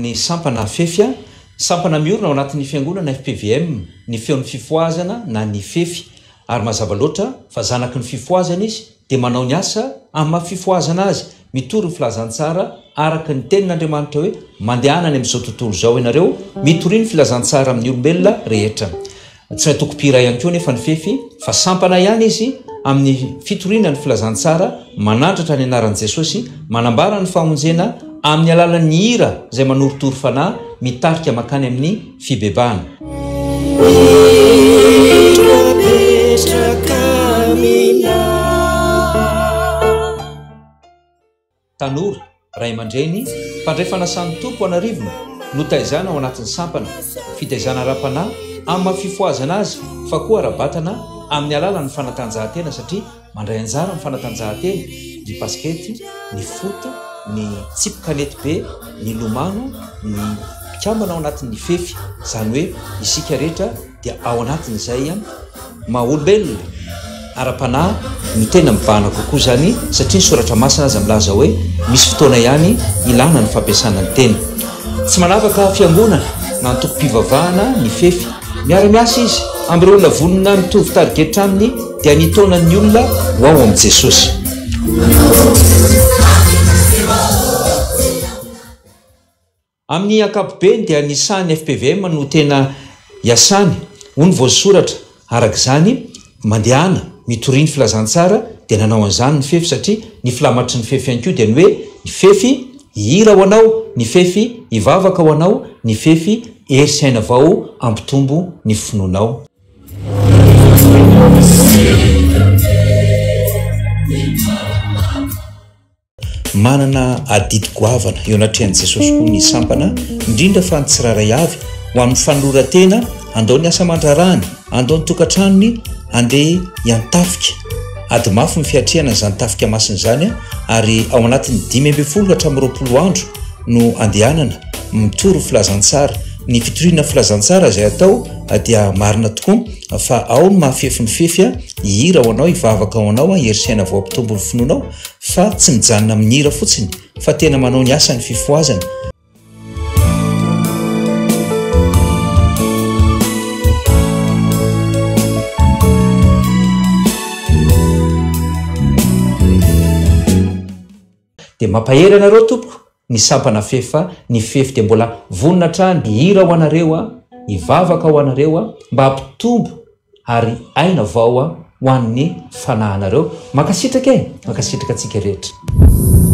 Ny sampana fefy sampana miorina ao anatin'ny fiangonana FPVM ny feon'ny fifoazana na ny fefy ary mazava loatra fa zanaky ny fifoazana izy dia manao ny asa amin'ny mafifoazana azy mitory ny filazantsara araka ny tenin'Andriamanitra hoe mandehana any amin'izao tontolo izao ianareo mitoriny filazantsara amin'ny olombelona rehetra. Tsy raha tokopira ihany koa nefa ny fefy fa sampana ihany izy amin'ny fitoriana ny filazantsara manandratra ny anaran'i Jesosy manambara ny famonjena amin'ny alalan'ny hira izay manoritory fanahy mitarika makany amin'ny fibebahana. Tanora, ray aman-dreny, mpandray fanasan'ny tompo anarivony no taizana ao anatin'ny sampana, fitaizana ara-panahy amin'ny mafifoazana azy fa koa ara-batana amin'ny alalan'ny fanatanjahantena satria mandray anjara ny fanatanjahantena, ny baskety, ny foot, ny tsipy kanety be, ny lomano, ny pikambana ao anatin'ny fefy, izany hoe isika rehetra dia ao anatin'izay maha-olombelona ara-panahy ny tena mibahana kokoa zany satria ny soratra masina azy milaza hoe misy fotoana ihany ilana ny fampiasana ny tena. Tsy manavaka fiangonana na ny toko-pivavahana ny fefy, miara-miasa izy amin'ireo olona vonona mitovy tarigetra aminy dia ny taonan'ny olona ho ao amin'i Jesosy. Amin'ny ankapobeny dia ny sahany FPVM no tena iasany ho ny voasoratra arak'izany mandehana mitoriny filazantsara dia nanao an'izany ny fefy satria ny filamatry ny fefy ihany koa dia ny hoe ny fefy hira ho anao, ny fefy hivavaka ho anao, ny fefy erisaina vao ampitombo ny finoanao. Manana adidy goavana eo anatrehan'i Jesosy koa ny sampana indrindra fa ny tsiraray avy ho amin'ny fanoloran-tena andao ny asa aman-drarahany, andao ny tokantranony, andeha hiantafika. Ady mafy ny fiatrehana izany tafika masina izany ary ao anatin'ny 5 hatramin'ny 20 andro no andehanana mitory filazantsara. Ny fitoriana filazantsara izay atao dia marina tokoa fa ao ny mahafefy ny fefy hira ho anao, hivavaka ho anao, erisaina vao ampitombo ny finoanao fa tsy mijanona amin'ny hira fotsiny fa tena manao ny asa ny fifoazana. Dia mampahery anareo tompoko ny sampana fefy fa ny fefy dia mbola vonona trany hira ho anareo, hivavaka ho anareo mba hampitombo ary aina vao ho an'ny fanahinareo. Makasitraka makasitraka antsika rehetra.